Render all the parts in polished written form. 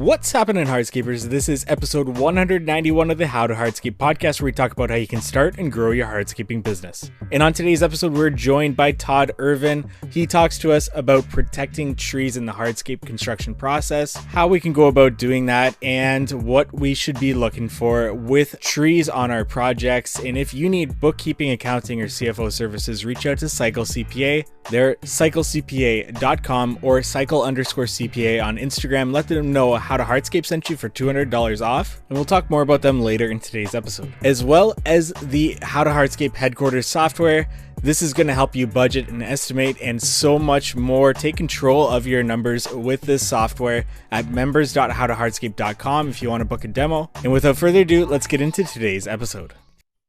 What's happening, Hardscapers? This is episode 191 of the How to Hardscape podcast, where we talk about how you can start and grow your hardscaping business. And on today's episode, we're joined by Todd Irvine. He talks to us about protecting trees in the hardscape construction process, how we can go about doing that, and what we should be looking for with trees on our projects. And if you need bookkeeping, accounting, or CFO services, reach out to Cycle CPA. They're cyclecpa.com or cycle_CPA on Instagram. Let them know How to Hardscape sent you for $200 off, and we'll talk more about them later in today's episode. As well as the How to Hardscape headquarters software. This is going to help you budget and estimate and so much more. Take control of your numbers with this software at members.howtohardscape.com if you want to book a demo. And without further ado, let's get into today's episode.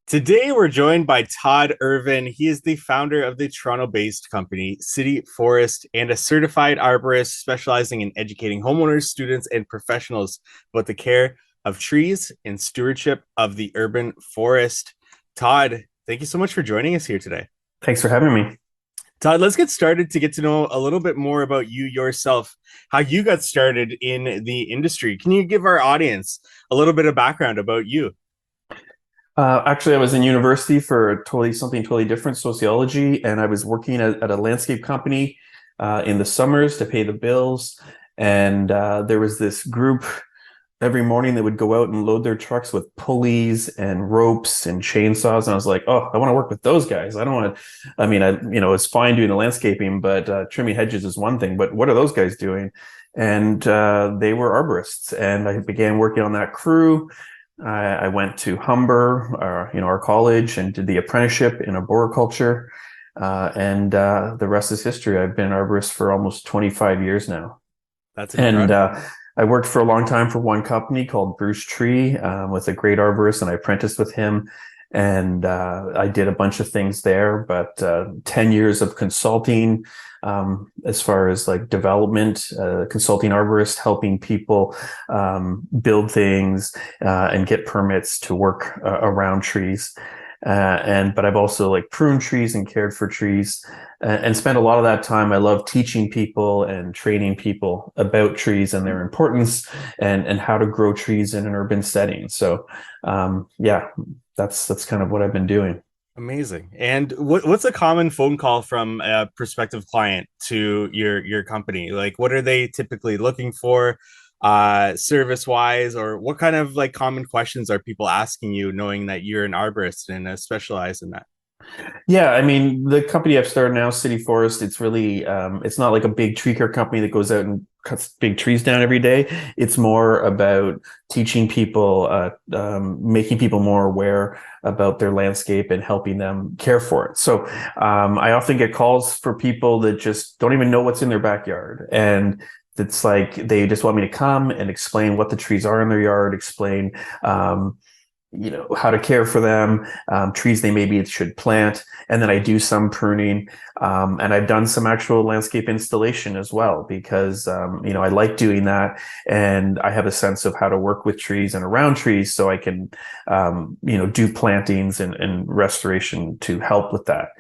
Today, we're joined by Todd Irvine. He is the founder of the Toronto-based company City Forest and a certified arborist specializing in educating homeowners, students, and professionals about the care of trees and stewardship of the urban forest. Todd, thank you so much for joining us here today. Thanks for having me. Todd, let's get started to get to know a little bit more about you yourself, how you got started in the industry. Can you give our audience a little bit of background about you? Actually, I was in university for something totally different, sociology, and I was working at a landscape company in the summers to pay the bills. And there was this group every morning that would go out and load their trucks with pulleys and ropes and chainsaws. And I was like, oh, I want to work with those guys. I don't want to, it's fine doing the landscaping, but trimming hedges is one thing. But what are those guys doing? And they were arborists. And I began working on that crew. I went to Humber, our college, and did the apprenticeship in arboriculture. And the rest is history. I've been an arborist for almost 25 years now. That's incredible. And I worked for a long time for one company called Bruce Tree with a great arborist, and I apprenticed with him. And I did a bunch of things there, but 10 years of consulting as far as like development, consulting arborist, helping people build things and get permits to work around trees. But I've also like pruned trees and cared for trees and spent a lot of that time. I love teaching people and training people about trees and their importance and how to grow trees in an urban setting. So that's kind of what I've been doing. Amazing. And what's a common phone call from a prospective client to your company? Like, what are they typically looking for service wise, or what kind of like common questions are people asking you, knowing that you're an arborist and specialize in that? Yeah, I mean, the company I've started now, City Forest, it's really, it's not like a big tree care company that goes out and cuts big trees down every day. It's more about teaching people, making people more aware about their landscape and helping them care for it. So I often get calls for people that just don't even know what's in their backyard. And it's like they just want me to come and explain what the trees are in their yard, explain how to care for them, trees they maybe should plant. And then I do some pruning. And I've done some actual landscape installation as well, because, I like doing that. And I have a sense of how to work with trees and around trees, so I can, do plantings and restoration to help with that.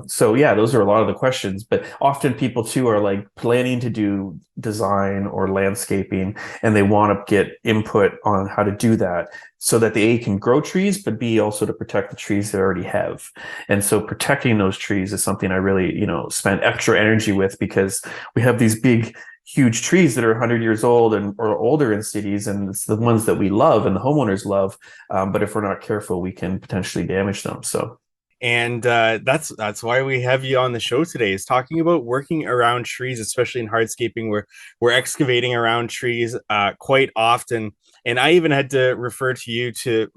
So yeah, those are a lot of the questions. But often people too are like planning to do design or landscaping, and they want to get input on how to do that, so that they can grow trees, but B, also to protect the trees they already have. And so protecting those trees is something I really, spend extra energy with, because we have these big, huge trees that are 100 years old or older in cities, and it's the ones that we love and the homeowners love. But if we're not careful, we can potentially damage them. So. And that's why we have you on the show today, is talking about working around trees, especially in hardscaping, where we're excavating around trees quite often. And I even had to refer to you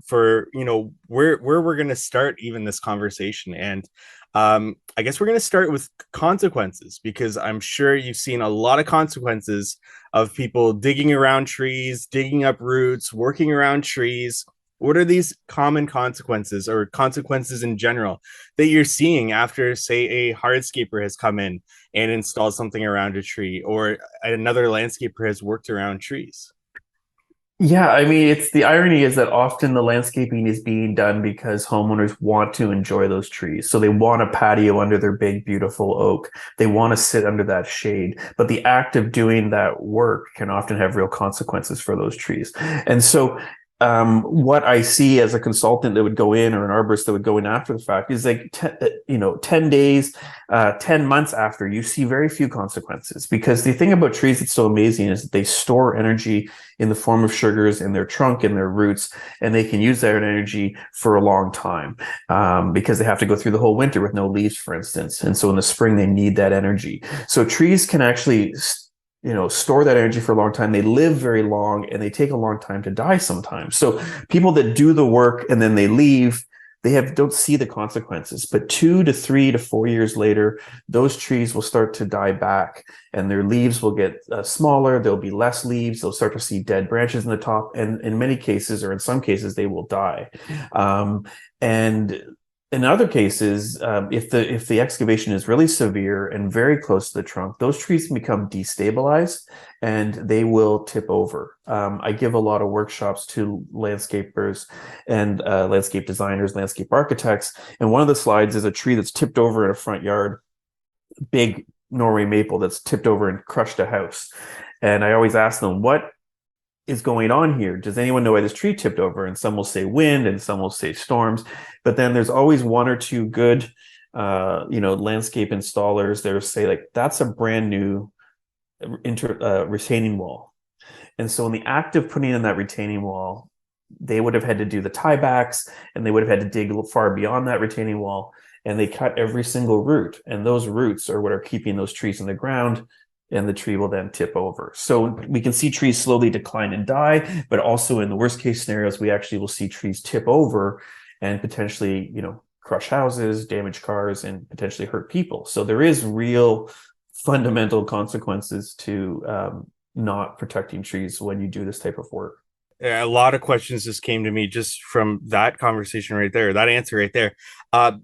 for where we're going to start even this conversation. And I guess we're going to start with consequences, because I'm sure you've seen a lot of consequences of people digging around trees, digging up roots, working around trees. What are these common consequences, or consequences in general, that you're seeing after, say, a hardscaper has come in and installed something around a tree, or another landscaper has worked around trees? Yeah, I mean, it's the irony is that often the landscaping is being done because homeowners want to enjoy those trees. So they want a patio under their big, beautiful oak. They want to sit under that shade. But the act of doing that work can often have real consequences for those trees. And so what I see as a consultant that would go in or an arborist that would go in after the fact is like, 10 days, 10 months after, you see very few consequences because the thing about trees that's so amazing is that they store energy in the form of sugars in their trunk and their roots, and they can use that energy for a long time because they have to go through the whole winter with no leaves, for instance. And so in the spring, they need that energy. So trees can actually store that energy for a long time. They live very long and they take a long time to die sometimes. So people that do the work and then they leave, don't see the consequences. But 2 to 3 to 4 years later, those trees will start to die back and their leaves will get smaller. There'll be less leaves. They'll start to see dead branches in the top. And in many cases, or in some cases, they will die. And in other cases, if the excavation is really severe and very close to the trunk, those trees can become destabilized and they will tip over. I give a lot of workshops to landscapers and landscape designers, landscape architects, and one of the slides is a tree that's tipped over in a front yard, big Norway maple that's tipped over and crushed a house. And I always ask them, what is going on here? Does anyone know why this tree tipped over? And some will say wind and some will say storms. But then there's always one or two good, landscape installers that will say like, that's a brand new retaining wall. And so in the act of putting in that retaining wall, they would have had to do the tiebacks and they would have had to dig far beyond that retaining wall. And they cut every single root. And those roots are what are keeping those trees in the ground, and the tree will then tip over. So we can see trees slowly decline and die, but also in the worst case scenarios, we actually will see trees tip over and potentially, crush houses, damage cars, and potentially hurt people. So there is real fundamental consequences to not protecting trees when you do this type of work. A lot of questions just came to me just from that conversation right there, that answer right there.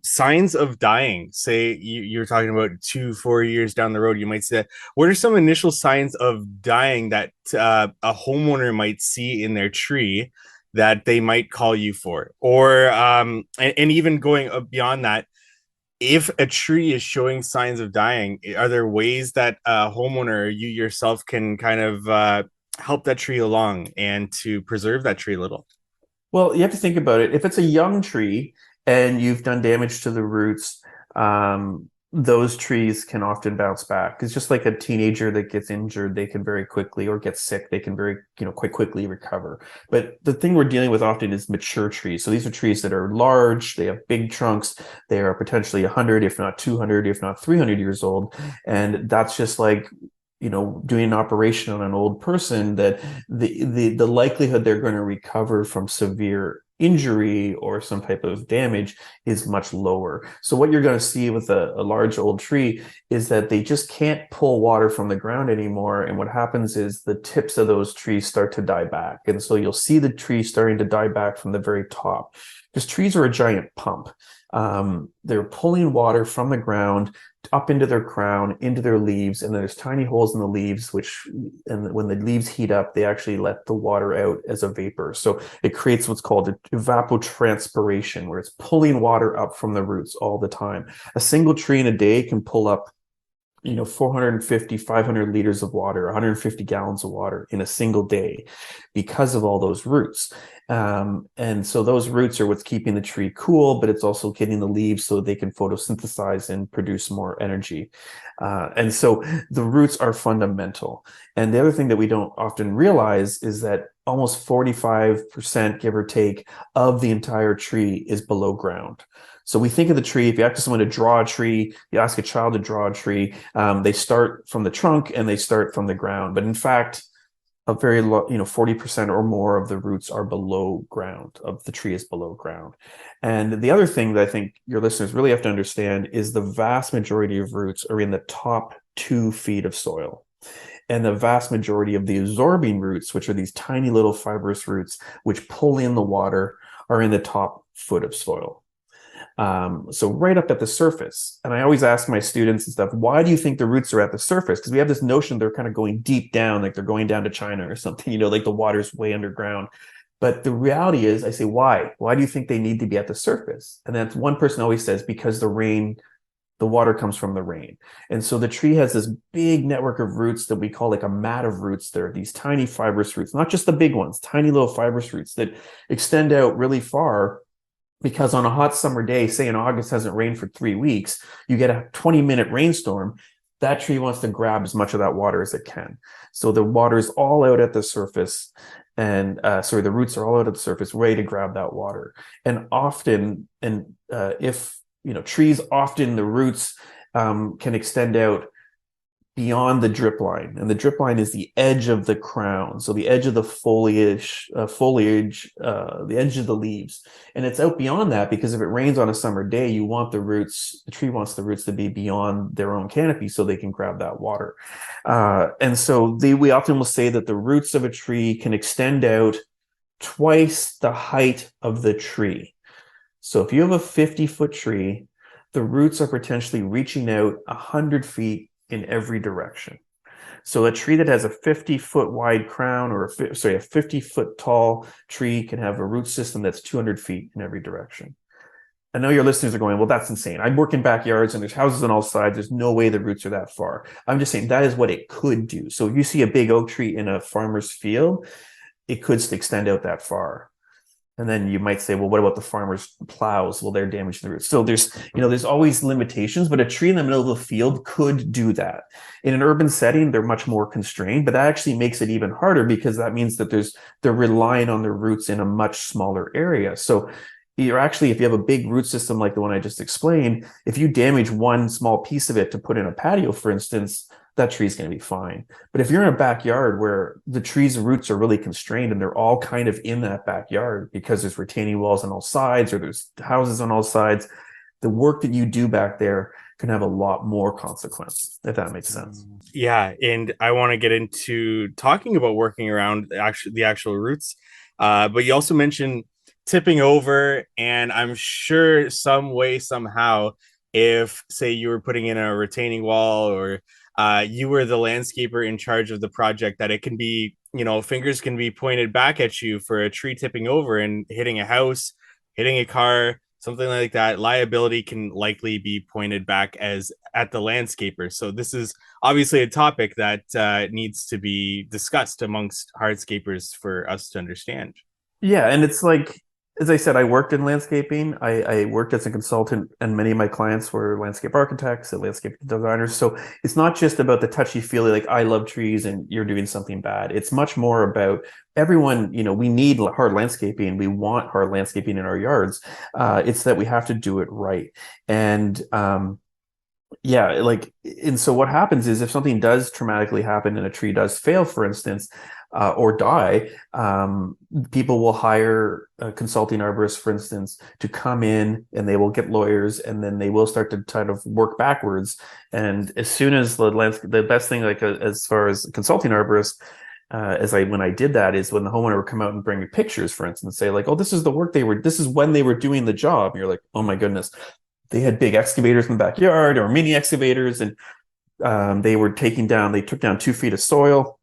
Signs of dying. Say you're talking about 2 4 years down the road, you might say that. What are some initial signs of dying that a homeowner might see in their tree that they might call you for? Or and even going beyond that, if a tree is showing signs of dying, are there ways that a homeowner or you yourself can kind of help that tree along and to preserve that tree a little? Well, you have to think about it. If it's a young tree and you've done damage to the roots, those trees can often bounce back. It's just like a teenager that gets injured, they can very quickly, or get sick, they can very, quite quickly recover. But the thing we're dealing with often is mature trees. So these are trees that are large, they have big trunks, they are potentially 100, if not 200, if not 300 years old. And that's just like, doing an operation on an old person, that the likelihood they're going to recover from severe injury or some type of damage is much lower. So what you're going to see with a large old tree is that they just can't pull water from the ground anymore. And what happens is the tips of those trees start to die back. And so you'll see the tree starting to die back from the very top, because trees are a giant pump. They're pulling water from the ground up into their crown, into their leaves, and there's tiny holes in the leaves, and when the leaves heat up, they actually let the water out as a vapor. So it creates what's called evapotranspiration, where it's pulling water up from the roots all the time. A single tree in a day can pull up 450, 500 liters of water, 150 gallons of water in a single day because of all those roots. And so those roots are what's keeping the tree cool, but it's also getting the leaves so they can photosynthesize and produce more energy. And so the roots are fundamental. And the other thing that we don't often realize is that almost 45%, give or take, of the entire tree is below ground. So we think of the tree, if you ask someone to draw a tree, you ask a child to draw a tree, they start from the trunk and they start from the ground. But in fact, a very low, 40% or more of the roots are below ground, of the tree is below ground. And the other thing that I think your listeners really have to understand is the vast majority of roots are in the top 2 feet of soil. And the vast majority of the absorbing roots, which are these tiny little fibrous roots, which pull in the water, are in the top foot of soil. So right up at the surface. And I always ask my students and stuff, why do you think the roots are at the surface? Because we have this notion they're kind of going deep down, like they're going down to China or something, like the water's way underground. But the reality is, I say, why? Why do you think they need to be at the surface? And that's one person always says, because the water comes from the rain. And so the tree has this big network of roots that we call like a mat of roots. There are these tiny fibrous roots, not just the big ones, tiny little fibrous roots that extend out really far. Because on a hot summer day, say in August, hasn't rained for 3 weeks, you get a 20-minute rainstorm. That tree wants to grab as much of that water as it can. So the water is all out at the surface, and the roots are all out at the surface, ready to grab that water. And often, if trees, often the roots can extend out beyond the drip line, and the drip line is the edge of the crown, so the edge of the foliage, the edge of the leaves, and it's out beyond that because if it rains on a summer day, the tree wants the roots to be beyond their own canopy so they can grab that water. And so we often will say that the roots of a tree can extend out twice the height of the tree. So if you have a 50-foot tree, the roots are potentially reaching out 100 feet in every direction. So a tree that has a 50-foot wide crown, or a 50-foot tall tree, can have a root system that's 200 feet in every direction. I know your listeners are going, well, that's insane. I work in backyards and there's houses on all sides. There's no way the roots are that far. I'm just saying that is what it could do. So if you see a big oak tree in a farmer's field, it could extend out that far. And then you might say, well, what about the farmer's plows? Well, they're damaging the roots. So there's always limitations, but a tree in the middle of the field could do that. In an urban setting, they're much more constrained, but that actually makes it even harder because that means that they're relying on their roots in a much smaller area. So if you have a big root system like the one I just explained, if you damage one small piece of it to put in a patio, for instance, that tree is going to be fine. But if you're in a backyard where the tree's roots are really constrained and they're all kind of in that backyard because there's retaining walls on all sides or there's houses on all sides, the work that you do back there can have a lot more consequence, if that makes sense. Yeah, and I want to get into talking about working around the actual roots, but you also mentioned tipping over, and I'm sure some way, somehow, if say you were putting in a retaining wall or you were the landscaper in charge of the project, that it can be, fingers can be pointed back at you for a tree tipping over and hitting a house, hitting a car, something like that. Liability can likely be pointed back as at the landscaper. So this is obviously a topic that needs to be discussed amongst hardscapers for us to understand. Yeah, and it's like, as I said, I worked in landscaping. I worked as a consultant, and many of my clients were landscape architects and landscape designers. So it's not just about the touchy-feely, like, I love trees and you're doing something bad. It's much more about everyone, we need hard landscaping. We want hard landscaping in our yards. It's that we have to do it right. And and so what happens is if something does traumatically happen and a tree does fail, for instance, or die, people will hire consulting arborists, for instance, to come in, and they will get lawyers, and then they will start to kind of work backwards. And as soon as the best thing, as far as consulting arborists, when I did that, is when the homeowner would come out and bring me pictures, for instance, say like, oh, this is when they were doing the job. And you're like, oh my goodness, they had big excavators in the backyard or mini excavators, and they took down 2 feet of soil.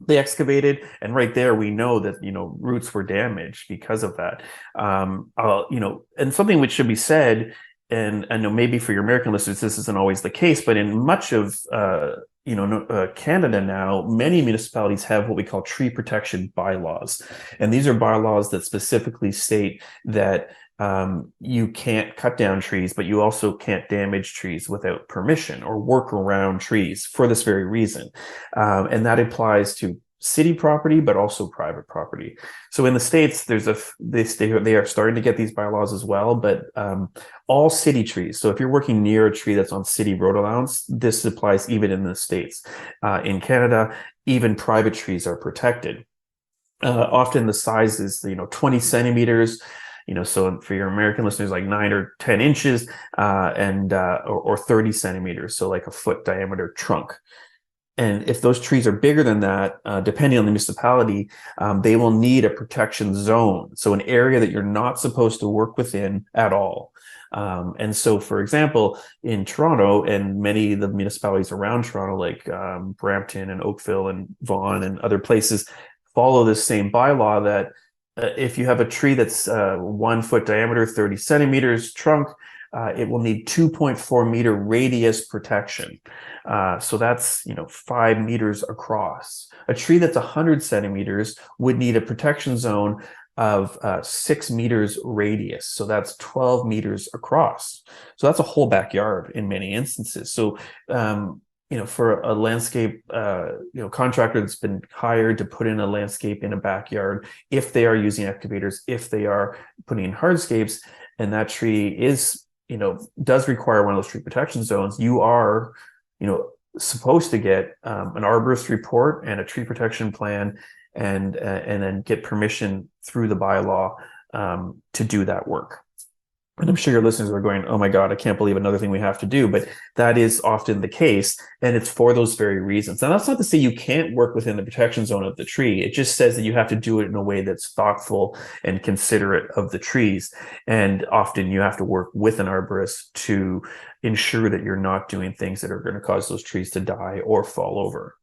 They excavated, and right there we know that roots were damaged because of that. And something which should be said, and I know maybe for your American listeners this isn't always the case, but in much of Canada now, many municipalities have what we call tree protection bylaws, and these are bylaws that specifically state that you can't cut down trees, but you also can't damage trees without permission or work around trees for this very reason. And that applies to city property, but also private property. So in the States, they are starting to get these bylaws as well, but all city trees. So if you're working near a tree that's on city road allowance, this applies even in the States. In Canada, even private trees are protected. Often the size is 20 centimeters. So for your American listeners, like 9 or 10 inches, or 30 centimeters, so like a foot diameter trunk. And if those trees are bigger than that, depending on the municipality, they will need a protection zone. So an area that you're not supposed to work within at all. And so, for example, in Toronto and many of the municipalities around Toronto, like Brampton and Oakville and Vaughan and other places, follow this same bylaw that if you have a tree that's 1 foot diameter, 30 centimeters trunk, it will need 2.4 meter radius protection. So that's 5 meters across. A tree that's 100 centimeters would need a protection zone of 6 meters radius. So that's 12 meters across. So that's a whole backyard in many instances. So for a landscape contractor that's been hired to put in a landscape in a backyard, if they are using excavators, if they are putting in hardscapes, and that tree is does require one of those tree protection zones, you are supposed to get an arborist report and a tree protection plan, and then get permission through the bylaw to do that work. And I'm sure your listeners are going, oh my God, I can't believe another thing we have to do. But that is often the case. And it's for those very reasons. And that's not to say you can't work within the protection zone of the tree. It just says that you have to do it in a way that's thoughtful and considerate of the trees. And often you have to work with an arborist to ensure that you're not doing things that are going to cause those trees to die or fall over.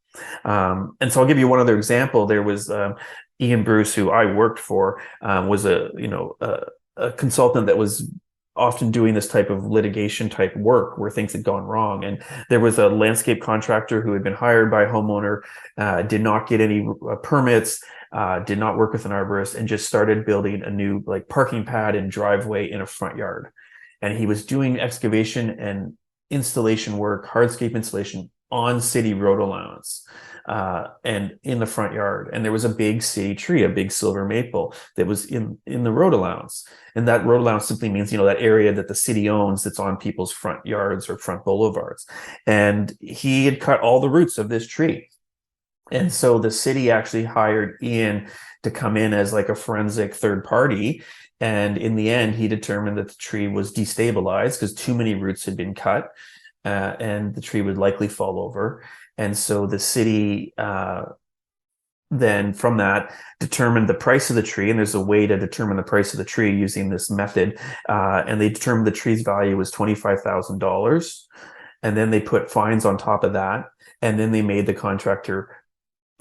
And so I'll give you one other example. There was Ian Bruce, who I worked for, was a consultant that was often doing this type of litigation type work where things had gone wrong. And there was a landscape contractor who had been hired by a homeowner, did not get any permits, did not work with an arborist, and just started building a new parking pad and driveway in a front yard. And he was doing excavation and installation work, hardscape installation on city road allowance. And in the front yard, and there was a big city tree, a big silver maple that was in the road allowance. And that road allowance simply means, that area that the city owns that's on people's front yards or front boulevards. And he had cut all the roots of this tree. And so the city actually hired Ian to come in as like a forensic third party. And in the end, he determined that the tree was destabilized because too many roots had been cut, and the tree would likely fall over. And so the city then from that determined the price of the tree. And there's a way to determine the price of the tree using this method. And they determined the tree's value was $25,000. And then they put fines on top of that. And then they made the contractor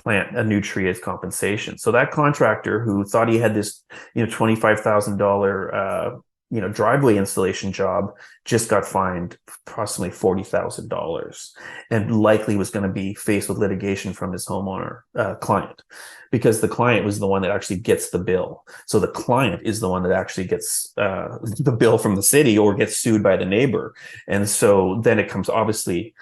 plant a new tree as compensation. So that contractor who thought he had this, $25,000 driveway installation job just got fined approximately $40,000, and likely was going to be faced with litigation from his homeowner client, because the client was the one that actually gets the bill. So the client is the one that actually gets the bill from the city or gets sued by the neighbor. And so then it comes, obviously,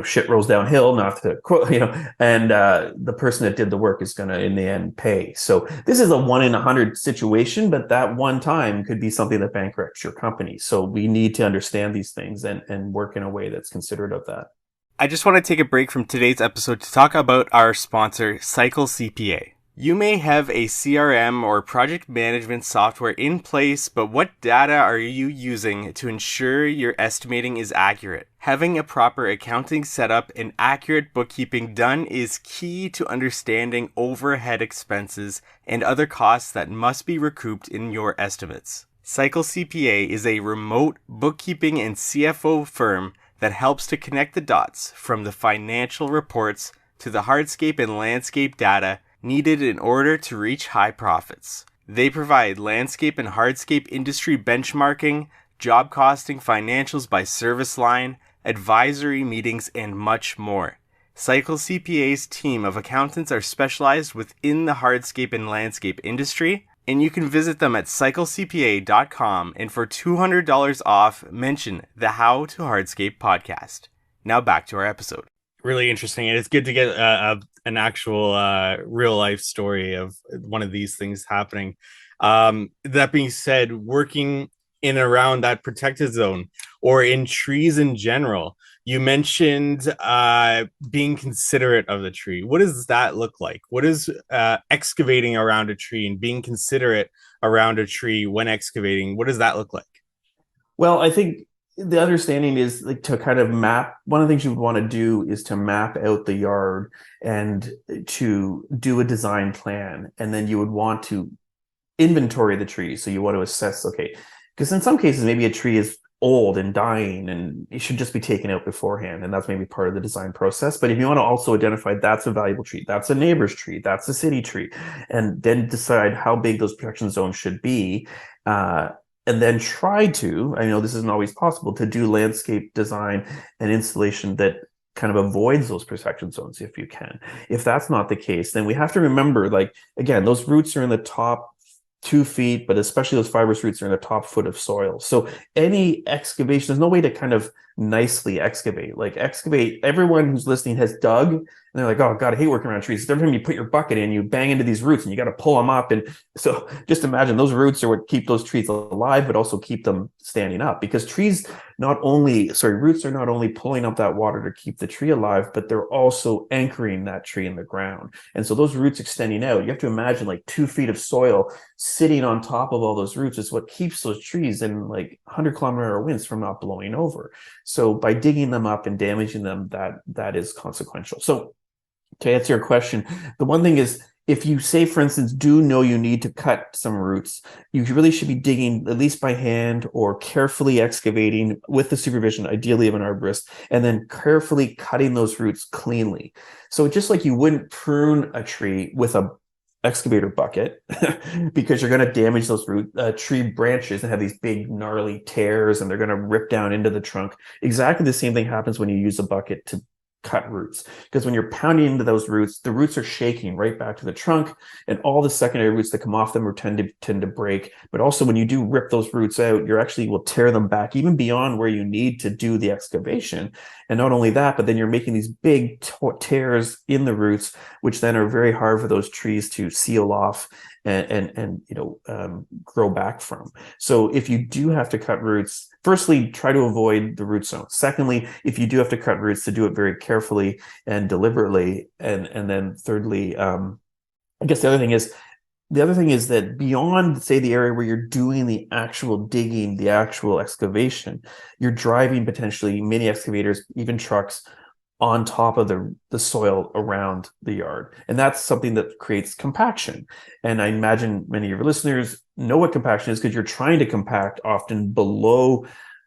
shit rolls downhill, not to quote, and the person that did the work is going to, in the end, pay. So this is a 1 in 100 situation, but that one time could be something that bankrupts your company. So we need to understand these things and work in a way that's considerate of that. I just want to take a break from today's episode to talk about our sponsor, Cycle CPA. You may have a CRM or project management software in place, but what data are you using to ensure your estimating is accurate? Having a proper accounting setup and accurate bookkeeping done is key to understanding overhead expenses and other costs that must be recouped in your estimates. Cycle CPA is a remote bookkeeping and CFO firm that helps to connect the dots from the financial reports to the hardscape and landscape data needed in order to reach high profits. They provide landscape and hardscape industry benchmarking, job costing, financials by service line, advisory meetings, and much more. Cycle CPA's team of accountants are specialized within the hardscape and landscape industry, and you can visit them at cyclecpa.com, and for $200 off, mention the How to Hardscape podcast. Now back to our episode. Really interesting, and it's good to get an actual real life story of one of these things happening. That being said, working in and around that protected zone or in trees in general, you mentioned being considerate of the tree. What does that look like? What is excavating around a tree and being considerate around a tree when excavating? What does that look like? Well, I think the understanding is like to kind of map. One of the things you would want to do is to map out the yard and to do a design plan. And then you would want to inventory the trees. So you want to assess, okay, Because in some cases, maybe a tree is old and dying and it should just be taken out beforehand. And that's maybe part of the design process. But if you want to also identify that's a valuable tree, that's a neighbor's tree, that's a city tree, and then decide how big those protection zones should be, and then try to, I know this isn't always possible, to do landscape design and installation that kind of avoids those protection zones if you can. If that's not the case, then we have to remember, like, again, those roots are in the top 2 feet, but especially those fibrous roots are in the top foot of soil. So any excavation, there's no way to kind of nicely excavate. Like excavate, everyone who's listening has dug, and they're like, oh God, I hate working around trees. Every time you put your bucket in, you bang into these roots and you got to pull them up. And so just imagine those roots are what keep those trees alive, but also keep them standing up, because roots are not only pulling up that water to keep the tree alive, but they're also anchoring that tree in the ground. And so those roots extending out, you have to imagine like 2 feet of soil sitting on top of all those roots is what keeps those trees in like 100-kilometer winds from not blowing over. So by digging them up and damaging them, that is consequential. So to answer your question, the one thing is, if you say, for instance, do know you need to cut some roots, you really should be digging at least by hand or carefully excavating with the supervision, ideally of an arborist, and then carefully cutting those roots cleanly. So just like you wouldn't prune a tree with a excavator bucket because you're going to damage those tree branches and have these big gnarly tears, and they're going to rip down into the trunk. Exactly the same thing happens when you use a bucket to cut roots, because when you're pounding into those roots, the roots are shaking right back to the trunk, and all the secondary roots that come off them tend to break. But also when you do rip those roots out, you actually will tear them back even beyond where you need to do the excavation. And not only that, but then you're making these big tears in the roots, which then are very hard for those trees to seal off and grow back from. So if you do have to cut roots, firstly, try to avoid the root zone. Secondly, if you do have to cut roots, to do it very carefully and deliberately. And then thirdly, I guess the other thing is that beyond, say, the area where you're doing the actual digging, the actual excavation, you're driving potentially mini excavators, even trucks, on top of the soil around the yard. And that's something that creates compaction. And I imagine many of your listeners know what compaction is, because you're trying to compact often below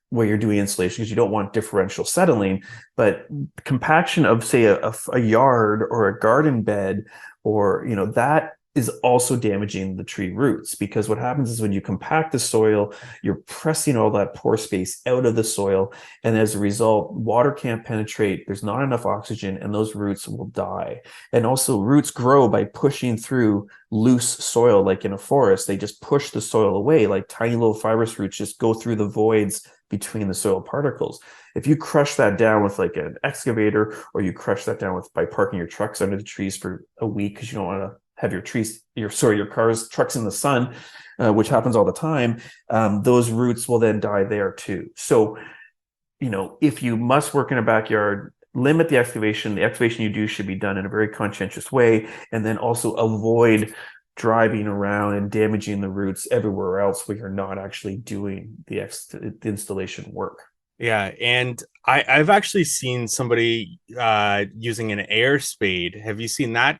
where you're doing installation, because you don't want differential settling. But compaction of, say, a yard or a garden bed, or that is also damaging the tree roots, because what happens is when you compact the soil, you're pressing all that pore space out of the soil, and as a result, water can't penetrate, there's not enough oxygen, and those roots will die. And also, roots grow by pushing through loose soil. Like in a forest, they just push the soil away, like tiny little fibrous roots just go through the voids between the soil particles. If you crush that down with like an excavator, or you crush that down by parking your trucks under the trees for a week because you don't want to have your trucks in the sun, which happens all the time, those roots will then die there too. So, if you must work in a backyard, limit the excavation. The excavation you do should be done in a very conscientious way, and then also avoid driving around and damaging the roots everywhere else where you're not actually doing the installation work. Yeah, and I've actually seen somebody using an air spade. Have you seen that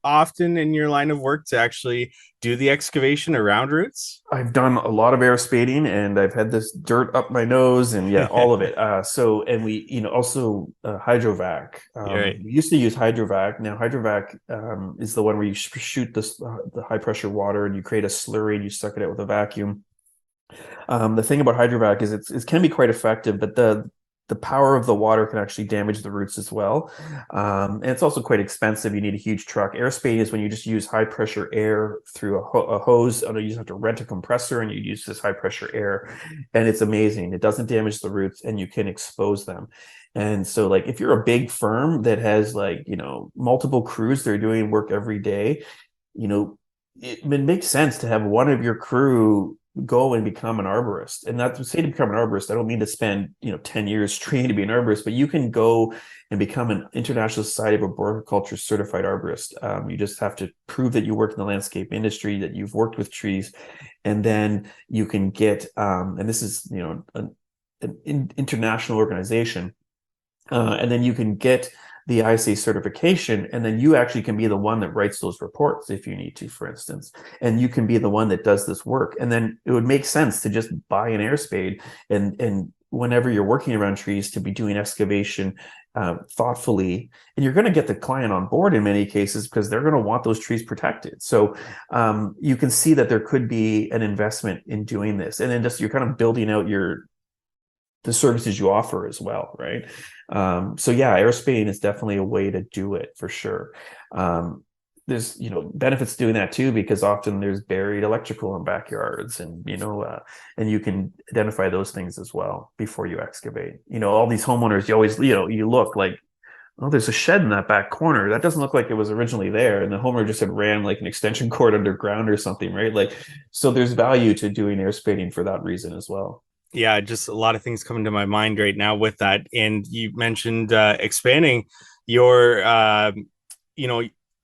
often in your line of work, to actually do the excavation around roots? I've done a lot of air spading, and I've had this dirt up my nose, and yeah, all of it. And we, also hydrovac. Right. We used to use hydrovac. Now hydrovac is the one where you shoot the high pressure water, and you create a slurry, and you suck it out with a vacuum. The thing about hydrovac is it can be quite effective, but the power of the water can actually damage the roots as well. And it's also quite expensive. You need a huge truck. Air spade is when you just use high pressure air through a hose. You just have to rent a compressor, and you use this high pressure air, and it's amazing. It doesn't damage the roots, and you can expose them. And so, like, if you're a big firm that has multiple crews that are doing work every day, it makes sense to have one of your crew go and become an arborist. And not to say to become an arborist, I don't mean to spend 10 years training to be an arborist, but you can go and become an International Society of Arboriculture certified arborist. You just have to prove that you work in the landscape industry, that you've worked with trees, and then you can get and this is an international organization, and then you can get the ISA certification, and then you actually can be the one that writes those reports if you need to, for instance, and you can be the one that does this work. And then it would make sense to just buy an air spade and whenever you're working around trees to be doing excavation thoughtfully, and you're going to get the client on board in many cases because they're going to want those trees protected. So you can see that there could be an investment in doing this, and then just you're kind of building out the services you offer as well, right? So yeah, air spading is definitely a way to do it for sure. There's benefits doing that too, because often there's buried electrical in backyards, and and you can identify those things as well before you excavate. All these homeowners, you always you look like, oh, there's a shed in that back corner that doesn't look like it was originally there, and the homeowner just had ran like an extension cord underground or something, right? Like, so there's value to doing air spading for that reason as well. Yeah, just a lot of things coming to my mind right now with that. And you mentioned expanding your,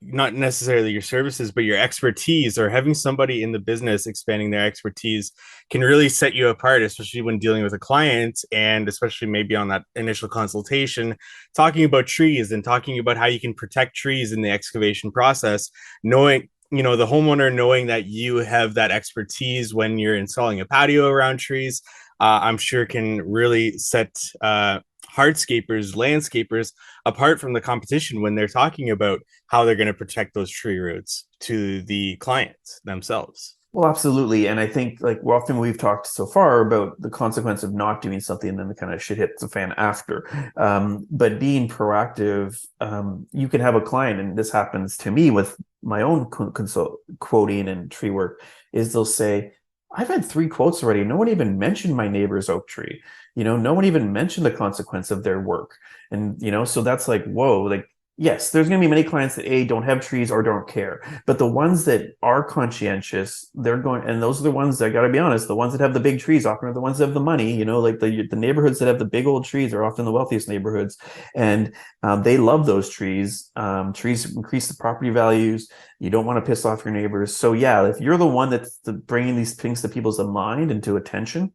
not necessarily your services, but your expertise, or having somebody in the business expanding their expertise can really set you apart, especially when dealing with a client, and especially maybe on that initial consultation, talking about trees and talking about how you can protect trees in the excavation process, knowing the homeowner knowing that you have that expertise when you're installing a patio around trees. I'm sure can really set hardscapers, landscapers apart from the competition when they're talking about how they're going to protect those tree roots to the clients themselves. Well, absolutely. And I think like often we've talked so far about the consequence of not doing something and then the kind of shit hits the fan after. But being proactive, you can have a client, and this happens to me with my own quoting and tree work, is they'll say, I've had 3 quotes already. No one even mentioned my neighbor's oak tree. No one even mentioned the consequence of their work. And, so that's like, whoa, like, yes, there's going to be many clients that don't have trees or don't care, but the ones that are conscientious, they're going, and those are the ones that, got to be honest, the ones that have the big trees often are the ones that have the money. Like the neighborhoods that have the big old trees are often the wealthiest neighborhoods, and they love those trees. Trees increase the property values. You don't want to piss off your neighbors. So yeah, if you're the one that's bringing these things to people's mind and to attention,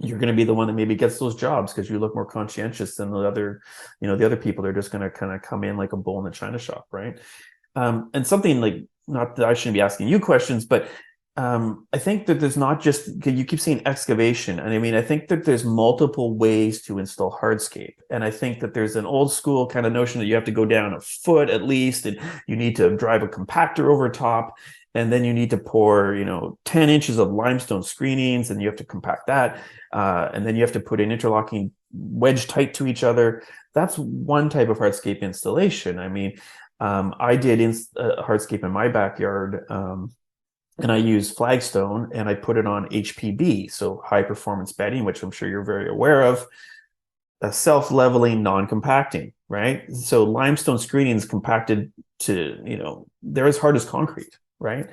you're going to be the one that maybe gets those jobs because you look more conscientious than the other people. They're just going to kind of come in like a bull in the china shop, right? And something like, not that I shouldn't be asking you questions, but I think that there's not just, you keep saying excavation, and I mean, I think that there's multiple ways to install hardscape, and I think that there's an old school kind of notion that you have to go down a foot at least, and you need to drive a compactor over top, and then you need to pour 10 inches of limestone screenings, and you have to compact that, and then you have to put an interlocking wedge tight to each other. That's one type of hardscape installation. I mean, I did hardscape in my backyard, and I used flagstone, and I put it on HPB, so high performance bedding, which I'm sure you're very aware of. Self-leveling, non-compacting, right? So limestone screening is compacted to, they're as hard as concrete, right?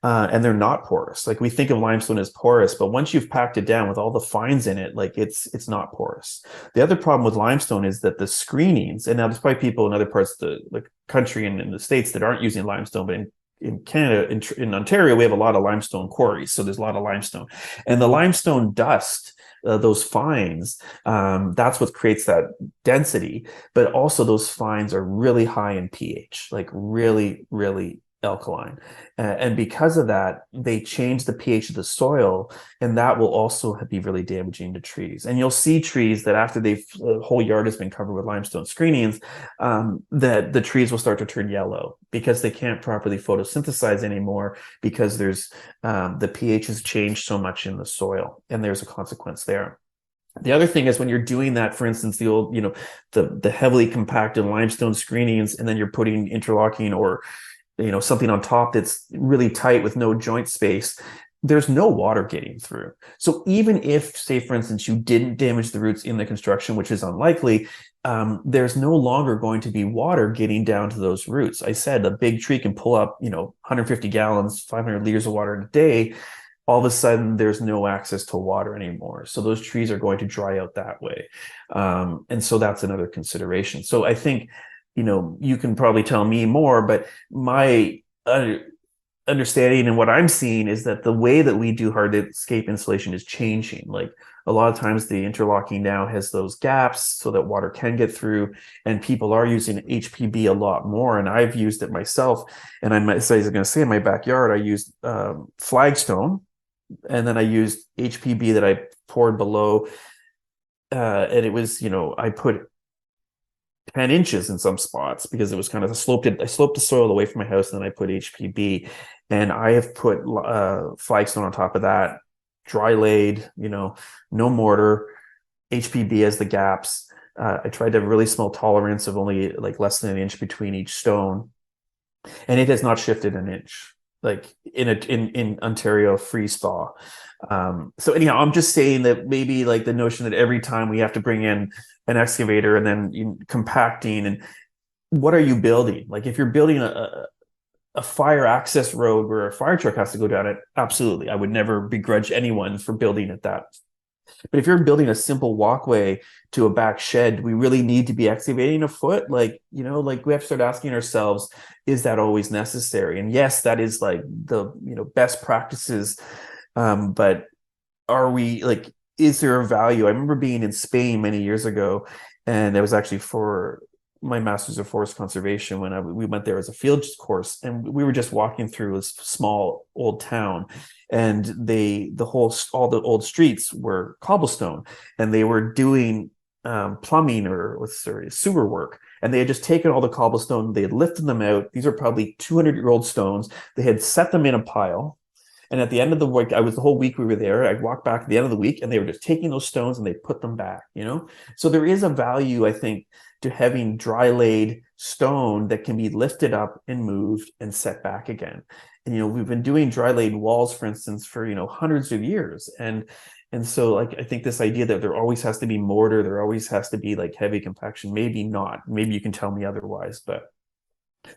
And they're not porous. Like, we think of limestone as porous, but once you've packed it down with all the fines in it, like it's not porous. The other problem with limestone is that the screenings, and now there's probably people in other parts of the country and in the States that aren't using limestone, but in Canada, in Ontario, we have a lot of limestone quarries. So there's a lot of limestone, and the limestone dust, those fines, that's what creates that density. But also those fines are really high in pH, like really, really alkaline. And because of that, they change the pH of the soil, and that will also be really damaging to trees. And you'll see trees that after the whole yard has been covered with limestone screenings, that the trees will start to turn yellow because they can't properly photosynthesize anymore, because there's the pH has changed so much in the soil, and there's a consequence there. The other thing is, when you're doing that, for instance, the old, the heavily compacted limestone screenings, and then you're putting interlocking or something on top that's really tight with no joint space, there's no water getting through. So even if, say, for instance, you didn't damage the roots in the construction, which is unlikely, there's no longer going to be water getting down to those roots. I said a big tree can pull up, 150 gallons, 500 liters of water in a day. All of a sudden, there's no access to water anymore. So those trees are going to dry out that way. And so that's another consideration. So I think, you can probably tell me more, but my understanding and what I'm seeing is that the way that we do hardscape installation is changing. Like, a lot of times the interlocking now has those gaps so that water can get through, and people are using HPB a lot more. And I've used it myself. And I was going to say, in my backyard, I used flagstone, and then I used HPB that I poured below. And it was, I put 10 inches in some spots because it was kind of I sloped the soil away from my house, and then I put HPB, and I have put flagstone on top of that, dry laid, no mortar, HPB as the gaps. I tried to have a really small tolerance of only like less than an inch between each stone, and it has not shifted an inch, like in Ontario freeze thaw. So anyhow, I'm just saying that maybe like the notion that every time we have to bring in an excavator and then compacting, and what are you building? Like if you're building a fire access road where a fire truck has to go down it, absolutely, I would never begrudge anyone for building it that. But if you're building a simple walkway to a back shed, we really need to be excavating a foot. Like, like we have to start asking ourselves, is that always necessary? And yes, that is like the, best practices. But are we like, is there a value? I remember being in Spain many years ago, and it was actually for my master's of forest conservation when we went there as a field course, and we were just walking through a small old town, and all the old streets were cobblestone, and they were doing plumbing or sewer work, and they had just taken all the cobblestone, they had lifted them out. These are probably 200-year-old stones. They had set them in a pile. And at the end of the week, the whole week we were there, I'd walk back at the end of the week, and they were just taking those stones and they put them back, So there is a value, I think, to having dry laid stone that can be lifted up and moved and set back again. And, we've been doing dry laid walls, for instance, for, hundreds of years. And so like, I think this idea that there always has to be mortar, there always has to be like heavy compaction, maybe not, maybe you can tell me otherwise, but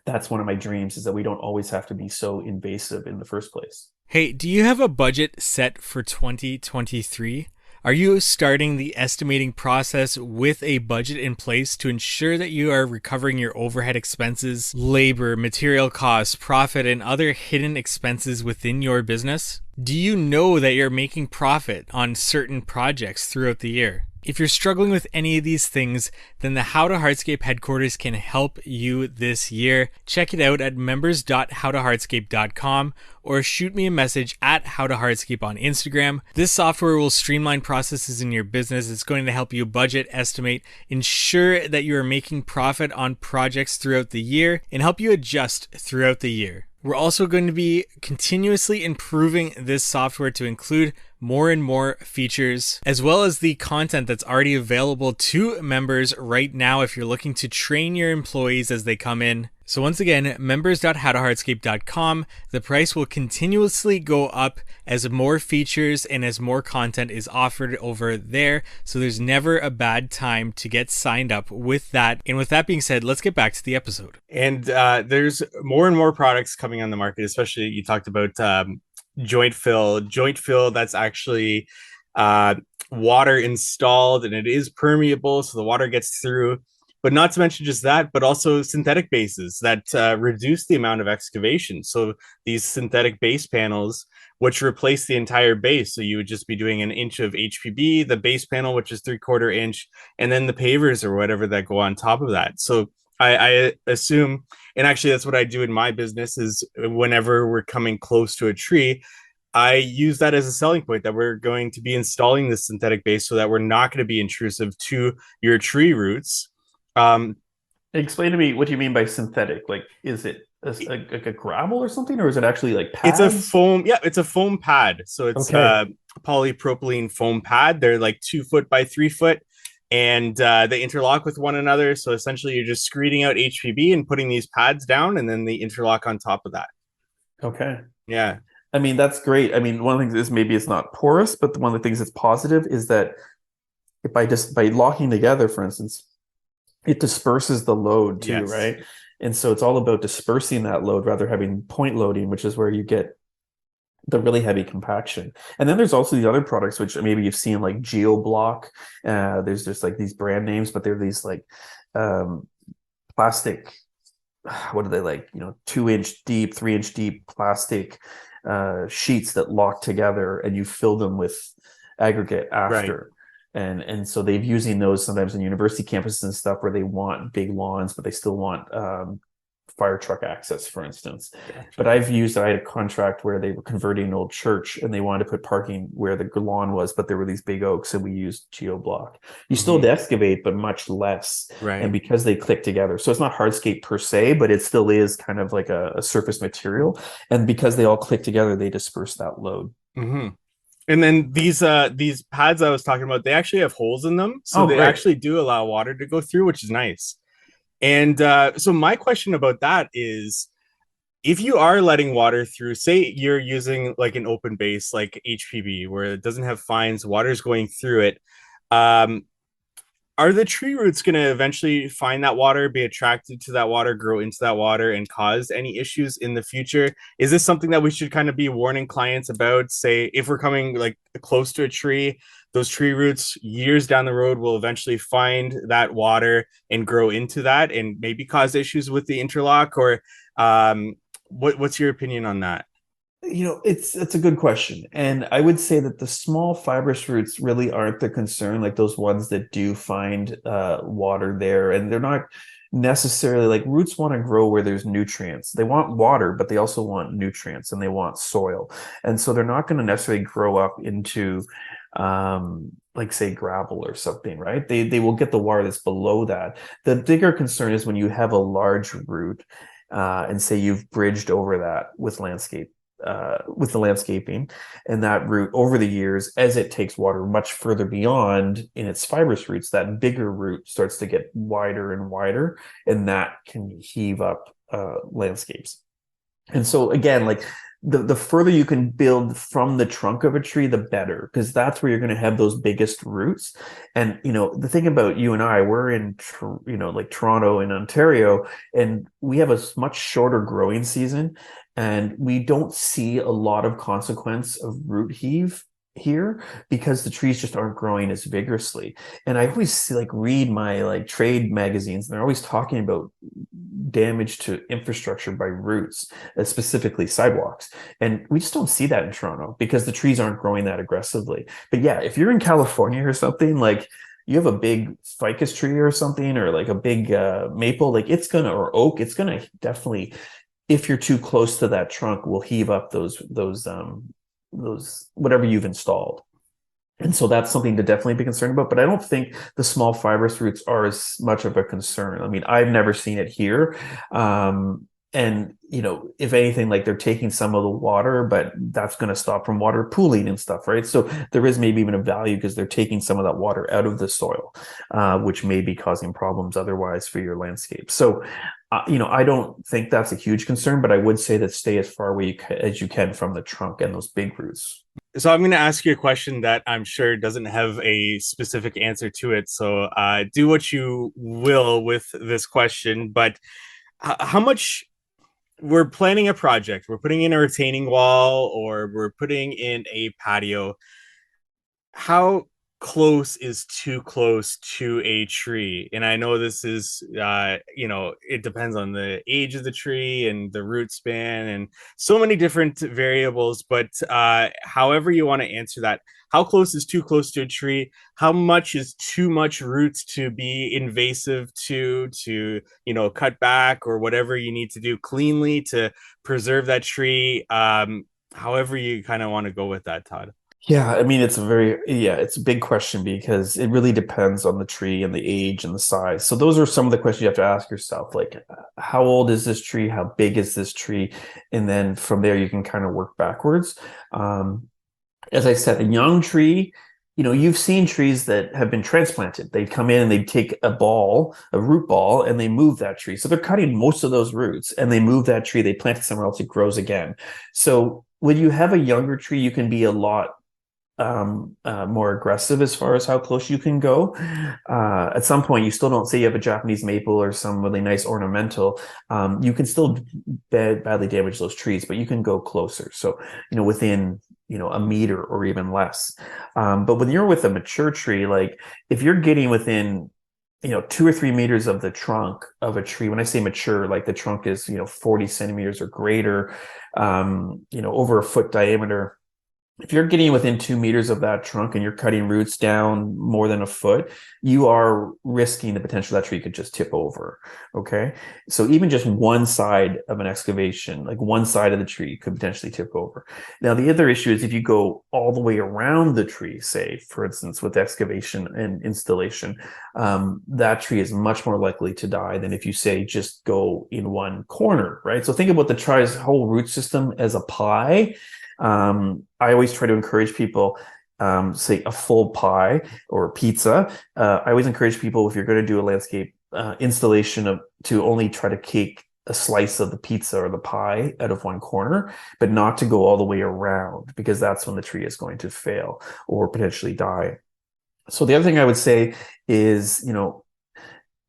that's one of my dreams, is that we don't always have to be so invasive in the first place. Hey, do you have a budget set for 2023? Are you starting the estimating process with a budget in place to ensure that you are recovering your overhead expenses, labor, material costs, profit, and other hidden expenses within your business? Do you know that you're making profit on certain projects throughout the year? If you're struggling with any of these things, then the How to Hardscape headquarters can help you this year. Check it out at members.howtohardscape.com or shoot me a message at howtohardscape on Instagram. This software will streamline processes in your business. It's going to help you budget, estimate, ensure that you are making profit on projects throughout the year, and help you adjust throughout the year. We're also going to be continuously improving this software to include more and more features, as well as the content that's already available to members right now if you're looking to train your employees as they come in. So once again, members.howtohardscape.com. The price will continuously go up as more features and as more content is offered over there. So there's never a bad time to get signed up with that. And with that being said, let's get back to the episode. And there's more and more products coming on the market, especially you talked about joint fill, that's actually water installed, and it is permeable, so the water gets through. But not to mention just that, but also synthetic bases that reduce the amount of excavation. So these synthetic base panels, which replace the entire base. So you would just be doing an inch of HPB, the base panel, which is 3/4 inch, and then the pavers or whatever that go on top of that. So I assume, and actually that's what I do in my business, is whenever we're coming close to a tree, I use that as a selling point, that we're going to be installing this synthetic base so that we're not going to be intrusive to your tree roots. Explain to me what you mean by synthetic. Like, is it like a gravel or something, or is it actually like pads? It's a foam. Yeah, it's a foam pad. So it's polypropylene foam pad. They're like 2 foot by 3 foot, and they interlock with one another. So essentially, you're just screening out HPB and putting these pads down, and then they interlock on top of that. Okay. Yeah. I mean, that's great. I mean, one of the things is maybe it's not porous, but one of the things that's positive is that by locking together, for instance, it disperses the load too, yes. Right? And so it's all about dispersing that load rather having point loading, which is where you get the really heavy compaction. And then there's also the other products, which maybe you've seen, like GeoBlock. There's just like these brand names, but they're these like plastic, what are they, like, 2-inch deep, 3-inch deep plastic sheets that lock together, and you fill them with aggregate Right. after. And so they've using those sometimes in university campuses and stuff where they want big lawns, but they still want fire truck access, for instance. But Gotcha. I had a contract where they were converting an old church and they wanted to put parking where the lawn was, but there were these big oaks, and we used geoblock. You still have Hmm. to excavate, but much less. And Right. because they click together, so it's not hardscape per se, but it still is kind of like a surface material. And because they all click together, they disperse that load. Hmm. And then these pads I was talking about, they actually have holes in them, so Oh, they great. actually do allow water to go through, which is nice. And so my question about that is, if you are letting water through, say you're using like an open base like HPB where it doesn't have fines, water's going through it. Um, are the tree roots going to eventually find that water, be attracted to that water, grow into that water, and cause any issues in the future? Is this something that we should kind of be warning clients about? Say, if we're coming like close to a tree, those tree roots years down the road will eventually find that water and grow into that, and maybe cause issues with the interlock. Or what's your opinion on that? It's a good question, and I would say that the small fibrous roots really aren't the concern, like those ones that do find water there, and they're not necessarily like roots want to grow where there's nutrients. They want water, but they also want nutrients and they want soil, and so they're not going to necessarily grow up into like say gravel or something, right? They will get the water that's below that. The bigger concern is when you have a large root, and say you've bridged over that with the landscaping, and that root over the years, as it takes water much further beyond in its fibrous roots, that bigger root starts to get wider and wider, and that can heave up landscapes. And so again, like the further you can build from the trunk of a tree, the better, because that's where you're going to have those biggest roots. And the thing about you and I, we're in like Toronto and Ontario, and we have a much shorter growing season, and we don't see a lot of consequence of root heave here because the trees just aren't growing as vigorously. And I always see, like read my like trade magazines, and they're always talking about damage to infrastructure by roots, specifically sidewalks. And we just don't see that in Toronto because the trees aren't growing that aggressively. But yeah, if you're in California or something, like you have a big ficus tree or something, or like a big maple, like or oak, it's gonna definitely, if you're too close to that trunk, will heave up those whatever you've installed. And so that's something to definitely be concerned about. But I don't think the small fibrous roots are as much of a concern. I mean, I've never seen it here. And, if anything, like they're taking some of the water, but that's going to stop from water pooling and stuff, right? So there is maybe even a value because they're taking some of that water out of the soil, which may be causing problems otherwise for your landscape. So, I don't think that's a huge concern, but I would say that stay as far away as you can from the trunk and those big roots. So I'm going to ask you a question that I'm sure doesn't have a specific answer to it. So do what you will with this question. But how much we're planning a project, we're putting in a retaining wall or we're putting in a patio, how close is too close to a tree? And I know this is it depends on the age of the tree and the root span and so many different variables, but however you want to answer that, how close is too close to a tree? How much is too much roots to be invasive to cut back or whatever you need to do cleanly to preserve that tree? However you kind of want to go with that, Todd. Yeah, I mean, it's a big question because it really depends on the tree and the age and the size. So those are some of the questions you have to ask yourself, like how old is this tree? How big is this tree? And then from there, you can kind of work backwards. As I said, a young tree, you've seen trees that have been transplanted. They come in and they take a root ball, and they move that tree. So they're cutting most of those roots and they move that tree, they plant it somewhere else, it grows again. So when you have a younger tree, you can be a lot more aggressive as far as how close you can go. At some point, you still don't say you have a Japanese maple or some really nice ornamental. You can still badly damage those trees, but you can go closer. So, within, a meter or even less. But when you're with a mature tree, like if you're getting within 2 or 3 meters of the trunk of a tree. When I say mature, like the trunk is, 40 centimeters or greater, over a foot diameter. if you're getting within 2 meters of that trunk and you're cutting roots down more than a foot, you are risking the potential that tree could just tip over. Okay. So even just one side of an excavation, like one side of the tree could potentially tip over. Now, the other issue is if you go all the way around the tree, say, for instance, with excavation and installation, that tree is much more likely to die than if you say just go in one corner, right? So think about the tree's whole root system as a pie. I always try to encourage people, say a full pie or pizza. I always encourage people, if you're going to do a landscape installation, to only try to cake a slice of the pizza or the pie out of one corner, but not to go all the way around, because that's when the tree is going to fail or potentially die. So the other thing I would say is,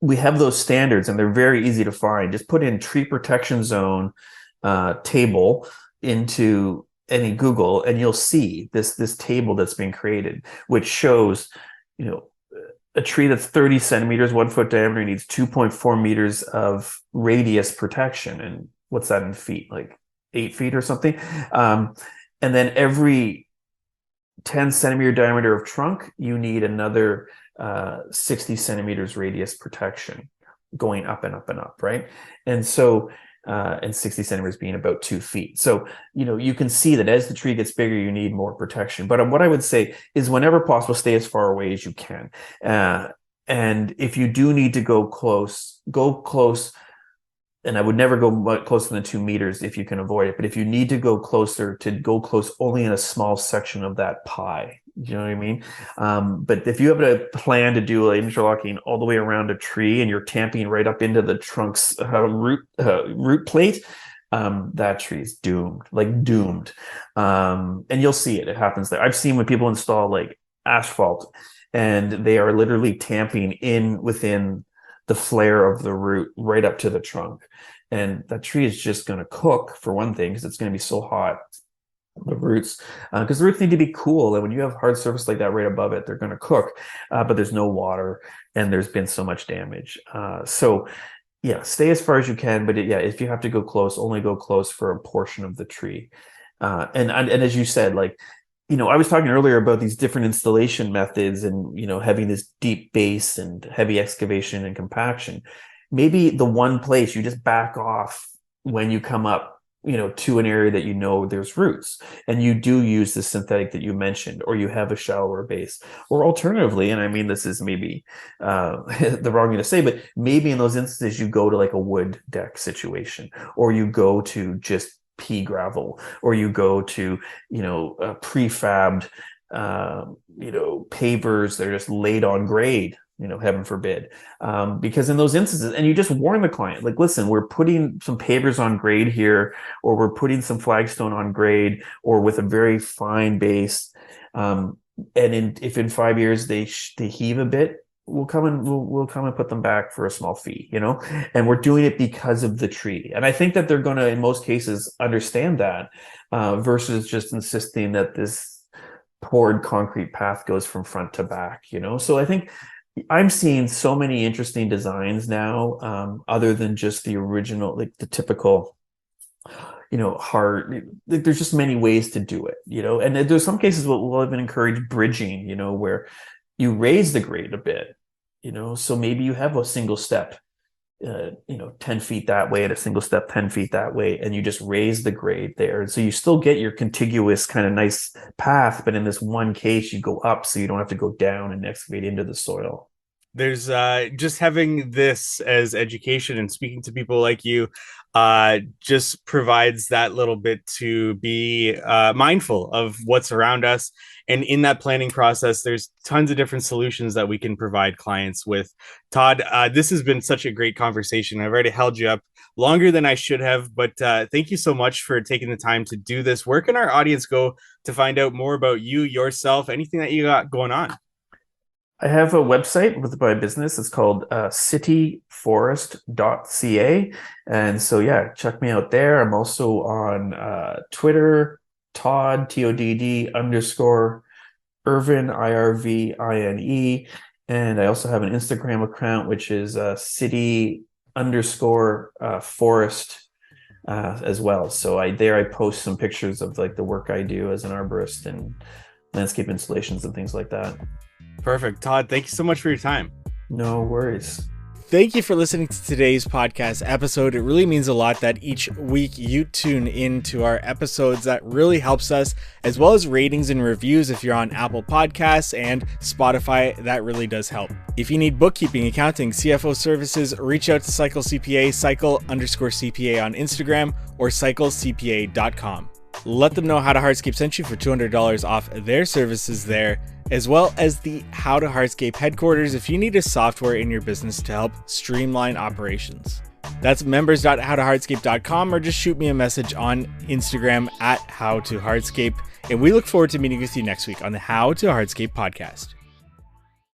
we have those standards and they're very easy to find. Just put in tree protection zone table into any Google, and you'll see this table that's been created, which shows, a tree that's 30 centimeters, 1 foot diameter, needs 2.4 meters of radius protection. And what's that in feet? Like 8 feet or something. And then every 10 centimeter diameter of trunk, you need another 60 centimeters radius protection, going up and up and up, right? And so, and 60 centimeters being about 2 feet. So, you can see that as the tree gets bigger, you need more protection. But what I would say is, whenever possible, stay as far away as you can. And if you do need to go close, go close. And I would never go much closer than 2 meters if you can avoid it. But if you need to go closer, to go close only in a small section of that pie. You know what I mean? But if you have a plan to do interlocking all the way around a tree and you're tamping right up into the trunk's root plate, that tree is doomed, like doomed. And you'll see it. It happens there. I've seen when people install like asphalt and they are literally tamping in within the flare of the root right up to the trunk. And that tree is just going to cook, for one thing, because it's going to be so hot, the roots, because the roots need to be cool. And when you have hard surface like that right above it, they're going to cook, but there's no water and there's been so much damage. So yeah, stay as far as you can. But yeah, if you have to go close, only go close for a portion of the tree. And as you said, like, I was talking earlier about these different installation methods and, having this deep base and heavy excavation and compaction. Maybe the one place you just back off when you come up, to an area that there's roots, and you do use the synthetic that you mentioned, or you have a shallower base, or alternatively, and I mean, this is maybe the wrong thing to say, but maybe in those instances you go to like a wood deck situation, or you go to just pea gravel, or you go to prefabbed pavers that are just laid on grade, heaven forbid, because in those instances, and you just warn the client, like, listen, we're putting some pavers on grade here, or we're putting some flagstone on grade, or with a very fine base, and if in 5 years they heave a bit, we'll come and put them back for a small fee, and we're doing it because of the tree. And I think that they're going to, in most cases, understand that, versus just insisting that this poured concrete path goes from front to back, So I think I'm seeing so many interesting designs now, other than just the original, like the typical, hard. There's just many ways to do it, and there's some cases we'll even encourage bridging, where you raise the grade a bit, so maybe you have a single step, 10 feet that way, and a single step 10 feet that way, and you just raise the grade there. And so you still get your contiguous kind of nice path, but in this one case, you go up so you don't have to go down and excavate into the soil. There's just having this as education and speaking to people like you just provides that little bit to be mindful of what's around us. And in that planning process, there's tons of different solutions that we can provide clients with. Todd, this has been such a great conversation. I've already held you up longer than I should have, but thank you so much for taking the time to do this. Where can our audience go to find out more about you, yourself, anything that you got going on? I have a website with my business. It's called cityforest.ca. And so, yeah, check me out there. I'm also on Twitter, Todd, Todd _ Irvine, Irvine. And I also have an Instagram account, which is city _ forest as well. So I post some pictures of like the work I do as an arborist and landscape installations and things like that. Perfect. Todd, thank you so much for your time. No worries. Thank you for listening to today's podcast episode. It really means a lot that each week you tune into our episodes. That really helps us, as well as ratings and reviews if you're on Apple Podcasts and Spotify. That really does help. If you need bookkeeping, accounting, CFO services, reach out to Cycle CPA, cycle_CPA on Instagram or cyclecpa.com. Let them know How to Hardscape sent you for $200 off their services there, as well as the How to Hardscape headquarters if you need a software in your business to help streamline operations. That's members.howtohardscape.com, or just shoot me a message on Instagram at howtohardscape. And we look forward to meeting with you next week on the How to Hardscape podcast.